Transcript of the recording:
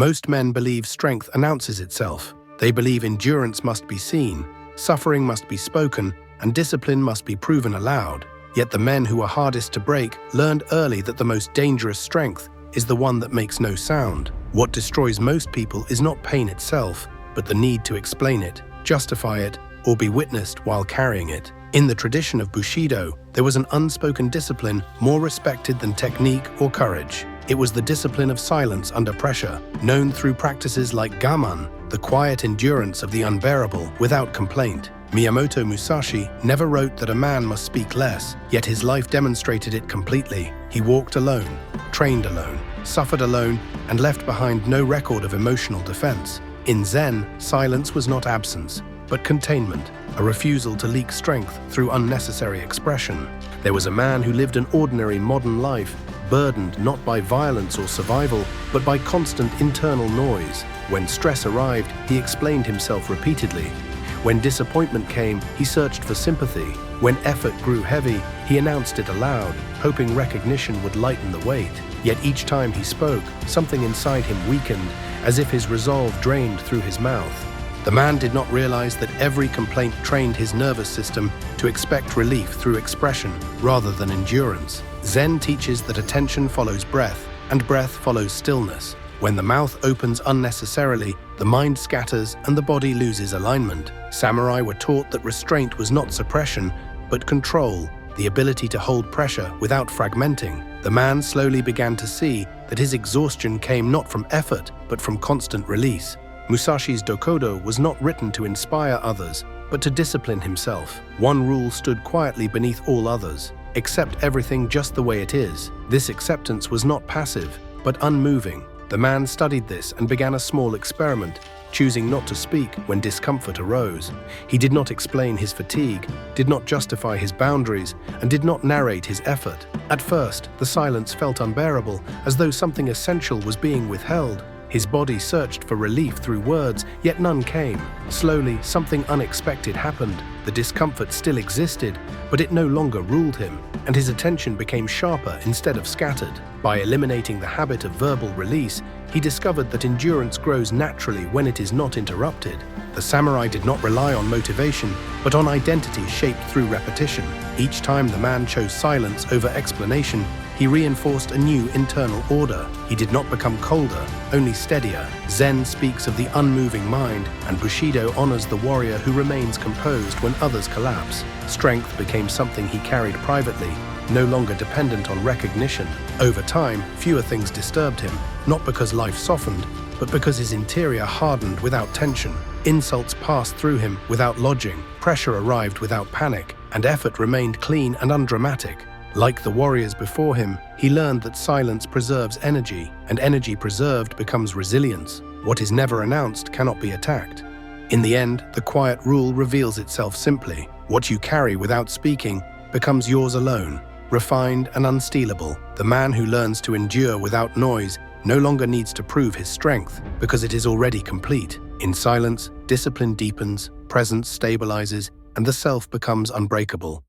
Most men believe strength announces itself. They believe endurance must be seen, suffering must be spoken, and discipline must be proven aloud. Yet the men who are hardest to break learned early that the most dangerous strength is the one that makes no sound. What destroys most people is not pain itself, but the need to explain it, justify it, or be witnessed while carrying it. In the tradition of Bushidō, there was an unspoken discipline more respected than technique or courage. It was the discipline of silence under pressure, known through practices like gaman, the quiet endurance of the unbearable without complaint. Miyamoto Musashi never wrote that a man must speak less, yet his life demonstrated it completely. He walked alone, trained alone, suffered alone, and left behind no record of emotional defense. In Zen, silence was not absence, but containment, a refusal to leak strength through unnecessary expression. There was a man who lived an ordinary modern life, burdened not by violence or survival, but by constant internal noise. When stress arrived, he explained himself repeatedly. When disappointment came, he searched for sympathy. When effort grew heavy, he announced it aloud, hoping recognition would lighten the weight. Yet each time he spoke, something inside him weakened, as if his resolve drained through his mouth. The man did not realize that every complaint trained his nervous system to expect relief through expression rather than endurance. Zen teaches that attention follows breath, and breath follows stillness. When the mouth opens unnecessarily, the mind scatters and the body loses alignment. Samurai were taught that restraint was not suppression, but control, the ability to hold pressure without fragmenting. The man slowly began to see that his exhaustion came not from effort, but from constant release. Musashi's Dokodo was not written to inspire others, but to discipline himself. One rule stood quietly beneath all others: accept everything just the way it is. This acceptance was not passive, but unmoving. The man studied this and began a small experiment, choosing not to speak when discomfort arose. He did not explain his fatigue, did not justify his boundaries, and did not narrate his effort. At first, the silence felt unbearable, as though something essential was being withheld. His body searched for relief through words, yet none came. Slowly, something unexpected happened. The discomfort still existed, but it no longer ruled him, and his attention became sharper instead of scattered. By eliminating the habit of verbal release, he discovered that endurance grows naturally when it is not interrupted. The samurai did not rely on motivation, but on identity shaped through repetition. Each time the man chose silence over explanation, he reinforced a new internal order. He did not become colder, only steadier. Zen speaks of the unmoving mind, and Bushido honors the warrior who remains composed when others collapse. Strength became something he carried privately, no longer dependent on recognition. Over time, fewer things disturbed him, not because life softened, but because his interior hardened without tension. Insults passed through him without lodging, pressure arrived without panic, and effort remained clean and undramatic. Like the warriors before him, he learned that silence preserves energy, and energy preserved becomes resilience. What is never announced cannot be attacked. In the end, the quiet rule reveals itself simply. What you carry without speaking becomes yours alone, refined and unstealable. The man who learns to endure without noise no longer needs to prove his strength, because it is already complete. In silence, discipline deepens, presence stabilizes, and the self becomes unbreakable.